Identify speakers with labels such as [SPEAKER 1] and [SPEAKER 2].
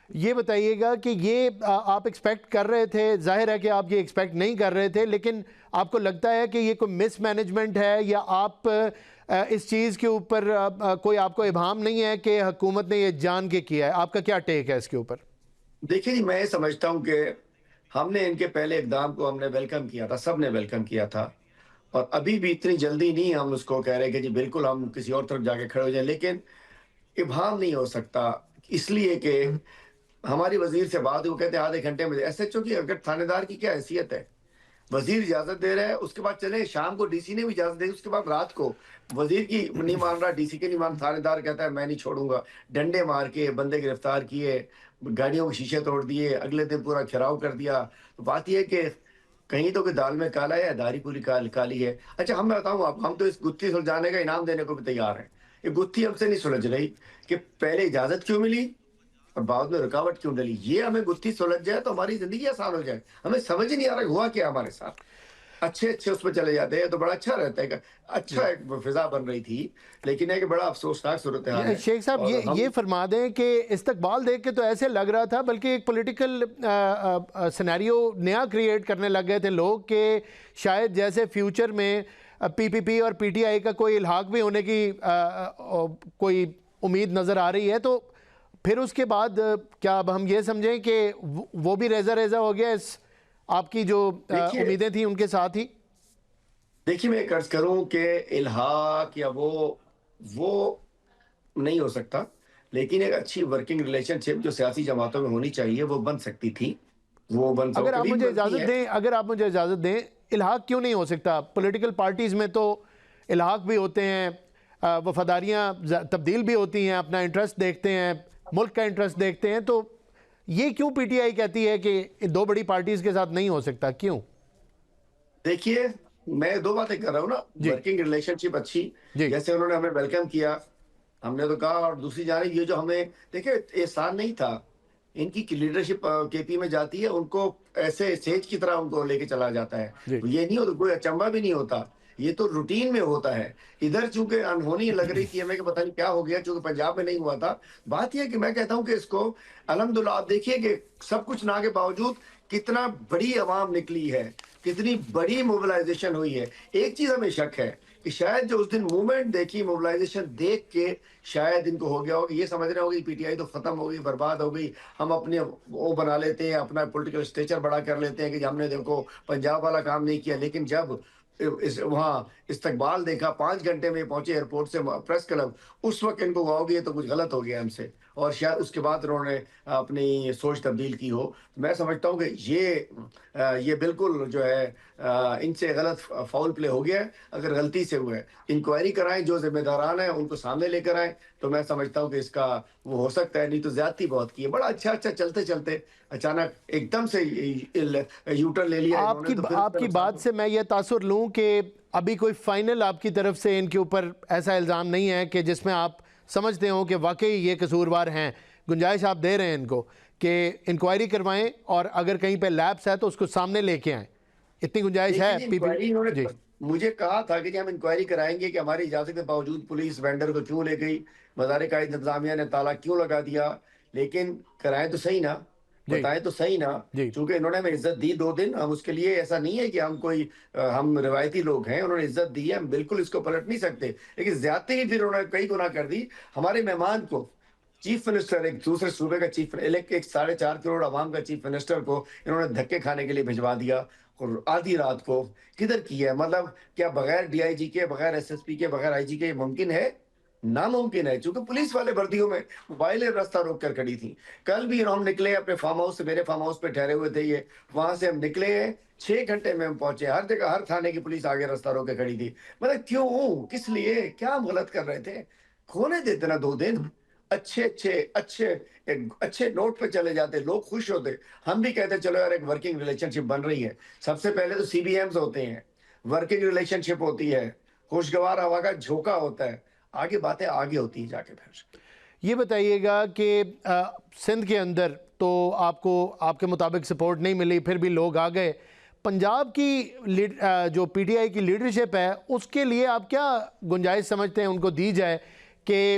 [SPEAKER 1] یہ بتائیے گا کہ یہ آپ ایکسپیکٹ کر رہے تھے، ظاہر ہے کہ آپ یہ ایکسپیکٹ نہیں کر رہے تھے، لیکن آپ کو لگتا ہے کہ یہ کوئی مس مینجمنٹ ہے یا آپ اس چیز کے اوپر کوئی آپ کو ابہام نہیں ہے کہ حکومت نے یہ جان کے کیا ہے؟ آپ کا کیا ٹیک ہے اس کے اوپر؟
[SPEAKER 2] دیکھیں جی، میں یہ سمجھتا ہوں کہ ہم نے ان کے پہلے اقدام کو ہم نے ویلکم کیا تھا، سب نے ویلکم کیا تھا، اور ابھی بھی اتنی جلدی نہیں ہم اس کو کہہ رہے کہ جی بالکل ہم کسی اور طرف جا کے کھڑے ہو جائیں، لیکن ابہام نہیں ہو سکتا، اس لیے کہ ہماری وزیر سے بات ہوئی، وہ کہتے ہیں آدھے گھنٹے میں ایس ایچ او کی اگر تھانے دار کی کیا حیثیت ہے، وزیر اجازت دے رہا ہے، اس کے بعد چلے شام کو ڈی سی نے بھی اجازت دی، اس کے بعد رات کو وزیر کی نہیں مان رہا، ڈی سی کے نہیں مان، تھانے دار کہتا ہے میں نہیں چھوڑوں گا، ڈنڈے مار کے بندے گرفتار کیے، گاڑیوں کے شیشے توڑ دیے، اگلے دن پورا گھیراؤ کر دیا۔ تو بات یہ ہے کہ کہیں تو کہ دال میں کالا ہے، داری پوری کالی ہے۔ اچھا ہم بتاؤں آپ، ہم تو اس گتھی سلجھانے کا انعام دینے کو بھی تیار ہیں۔ یہ گتھی ہم سے نہیں سلجھ رہی کہ پہلے اجازت کیوں ملی اور بعد میں رکاوٹ کیوں ڈلی۔ یہ ہمیں گتھی سلجھ جائے تو ہماری زندگی آسان ہو جائے۔ ہمیں سمجھ ہی نہیں آ رہا ہوا کیا ہمارے ساتھ۔ اچھے اس پہ چلے جاتے ہیں تو بڑا اچھا رہتا ہے، اچھا ایک فضا بن رہی تھی، لیکن ہے کہ بڑا افسوسناک صورتحال ہے۔
[SPEAKER 1] شیخ صاحب
[SPEAKER 2] اور ہم
[SPEAKER 1] یہ فرما دیں کہ استقبال دیکھ کے تو ایسے لگ رہا تھا، بلکہ ایک پولیٹیکل سینیریو نیا کریٹ کرنے لگ گئے تھے لوگ کہ شاید جیسے فیوچر میں پی پی پی اور پی ٹی آئی کا کوئی الحاق بھی ہونے کی کوئی امید نظر آ رہی ہے، تو پھر اس کے بعد کیا اب ہم یہ سمجھیں کہ وہ بھی ریزہ ریزہ ہو گیا اس آپ کی جو امیدیں تھیں ان کے ساتھ ہی؟
[SPEAKER 2] دیکھیے میں ایک عرض کروں کہ الحاق یا وہ نہیں ہو سکتا، لیکن ایک اچھی ورکنگ ریلیشن شپ جو سیاسی جماعتوں میں ہونی چاہیے وہ بن سکتی تھی، وہ
[SPEAKER 1] اگر آپ
[SPEAKER 2] کبھی بھی
[SPEAKER 1] مجھے
[SPEAKER 2] بنتی
[SPEAKER 1] اجازت
[SPEAKER 2] ہے۔
[SPEAKER 1] دیں الحاق کیوں نہیں ہو سکتا؟ پولیٹیکل پارٹیز میں تو الحاق بھی ہوتے ہیں، وفاداریاں تبدیل بھی ہوتی ہیں، اپنا انٹرسٹ دیکھتے ہیں، ملک کا انٹرسٹ دیکھتے ہیں، تو یہ کیوں پی ٹی آئی کہتی ہے کہ دو بڑی پارٹیز کے ساتھ نہیں ہو سکتا؟ کیوں؟
[SPEAKER 2] دیکھیے میں دو باتیں کر رہا ہوں نا،
[SPEAKER 1] جی
[SPEAKER 2] ورکنگ ریلیشن شپ اچھی،
[SPEAKER 1] جی
[SPEAKER 2] جیسے انہوں نے ہمیں ویلکم کیا، ہم نے تو کہا، اور دوسری جانب یہ جو ہمیں دیکھیں احسان نہیں تھا، ان کی لیڈرشپ کے پی میں جاتی ہے، ان کو ایسے سیج کی طرح ان کو لے کے چلا جاتا ہے،
[SPEAKER 1] جی
[SPEAKER 2] یہ نہیں ہوتا، کوئی اچنبھا بھی نہیں ہوتا، یہ تو روٹین میں ہوتا ہے۔ ادھر چونکہ انہونی لگ رہی تھی ہمیں کہ پتہ نہیں کیا ہو گیا، چونکہ پنجاب میں نہیں ہوا تھا۔ بات یہ ہے کہ میں کہتا ہوں کہ اس کو الحمدللہ آپ دیکھیے کہ سب کچھ نہ کے باوجود کتنا بڑی عوام نکلی ہے، کتنی بڑی موبلائزیشن ہوئی ہے۔ ایک چیز ہمیں شک ہے کہ شاید جو اس دن موومنٹ دیکھی، موبلائزیشن دیکھ کے شاید ان کو ہو گیا ہوگا، یہ سمجھ رہے ہوگی پی ٹی آئی تو ختم ہو گئی، برباد ہو گئی، ہم اپنے وہ بنا لیتے ہیں، اپنا پولیٹیکل اسٹیچر بڑا کر لیتے ہیں کہ ہم نے دیکھو پنجاب والا کام نہیں کیا۔ لیکن جب وہاں استقبال دیکھا، 5 گھنٹے میں پہنچے ایئرپورٹ سے پریس کلب، اس وقت ان کو ہوا ہوگی تو کچھ غلط ہو گیا ہم سے، اور شاید اس کے بعد انہوں نے اپنی سوچ تبدیل کی ہو۔ میں سمجھتا ہوں کہ یہ بالکل جو ہے ان سے غلط فاؤل پلے ہو گیا ہے۔ اگر غلطی سے ہوا ہے، انکوائری کرائیں، جو ذمہ داران ہیں ان کو سامنے لے کر آئیں، تو میں سمجھتا ہوں کہ اس کا وہ ہو سکتا ہے، نہیں تو زیادتی بہت کی ہے۔ بڑا اچھا چلتے چلتے اچانک ایک دم سے یوٹر لے لیا انہوں نے، تو پھر اس
[SPEAKER 1] آپ
[SPEAKER 2] کا
[SPEAKER 1] کی
[SPEAKER 2] نقصان
[SPEAKER 1] بات سے میں یہ تاثر لوں کہ ابھی کوئی فائنل آپ کی طرف سے ان کے اوپر ایسا الزام نہیں ہے کہ جس میں آپ سمجھتے ہوں کہ واقعی یہ قصوروار ہیں، گنجائش آپ دے رہے ہیں ان کو کہ انکوائری کروائیں اور اگر کہیں پہ لیپس ہے تو اس کو سامنے لے کے آئیں، اتنی گنجائش ہے
[SPEAKER 2] دیکھیے جی،
[SPEAKER 1] پی پی؟
[SPEAKER 2] انکوائری انہوں نے
[SPEAKER 1] جی
[SPEAKER 2] مجھے کہا تھا کہ ہم انکوائری کرائیں گے کہ ہماری اجازت کے باوجود پولیس وینڈر کو کیوں لے گئی، وزارت قائد انتظامیہ نے تالا کیوں لگا دیا، لیکن کرائیں تو صحیح نا،
[SPEAKER 1] جی
[SPEAKER 2] بتائیں تو صحیح نا،
[SPEAKER 1] جی
[SPEAKER 2] چونکہ انہوں نے ہمیں عزت دی 2 دن، ہم اس کے لیے ایسا نہیں ہے کہ ہم روایتی لوگ ہیں، انہوں نے عزت دی ہے، ہم بالکل اس کو پلٹ نہیں سکتے، لیکن زیادتی ہی پھر انہوں نے کئی گنا کر دی۔ ہمارے مہمان کو، چیف منسٹر، ایک دوسرے صوبے کا چیف، ایک 4.5 کروڑ عوام کا چیف منسٹر کو انہوں نے دھکے کھانے کے لیے بھجوا دیا، اور آدھی رات کو کدھر کی ہے؟ مطلب کیا بغیر ڈی آئی جی کے، بغیر ایس ایس پی کے، بغیر آئی جی کے یہ ممکن ہے؟ ناممکن ہے، چونکہ پولیس والے وردیوں میں موبائلیں راستہ روک کر کھڑی تھی۔ کل بھی ہم نکلے اپنے فارم ہاؤس سے، میرے فارم ہاؤس پہ ٹھہرے ہوئے تھے یہ، وہاں سے ہم نکلے ہیں 6 گھنٹے میں ہم پہنچے، ہر جگہ ہر تھانے کی پولیس آگے راستہ روک کے کھڑی تھی۔ مطلب کیوں، کس لیے، کیا ہم غلط کر رہے تھے؟ کھونے دیتے نا 2 دن، اچھے نوٹ پہ چلے جاتے، لوگ خوش ہوتے، ہم بھی کہتے چلو یار ایک ورکنگ ریلیشن شپ بن رہی ہے۔ سب سے پہلے تو سی بی ایمز ہوتے ہیں، ورکنگ ریلیشن شپ ہوتی ہے، خوشگوار ہوا کا جھونکا ہوتا ہے، آگے باتیں آگے ہوتی ہیں جا کے پھر۔
[SPEAKER 1] یہ بتائیے گا کہ سندھ کے اندر تو آپ کو آپ کے مطابق سپورٹ نہیں ملی، پھر بھی لوگ آ گئے، پنجاب کی جو پی ٹی آئی کی لیڈرشپ ہے اس کے لیے آپ کیا گنجائش سمجھتے ہیں ان کو دی جائے کہ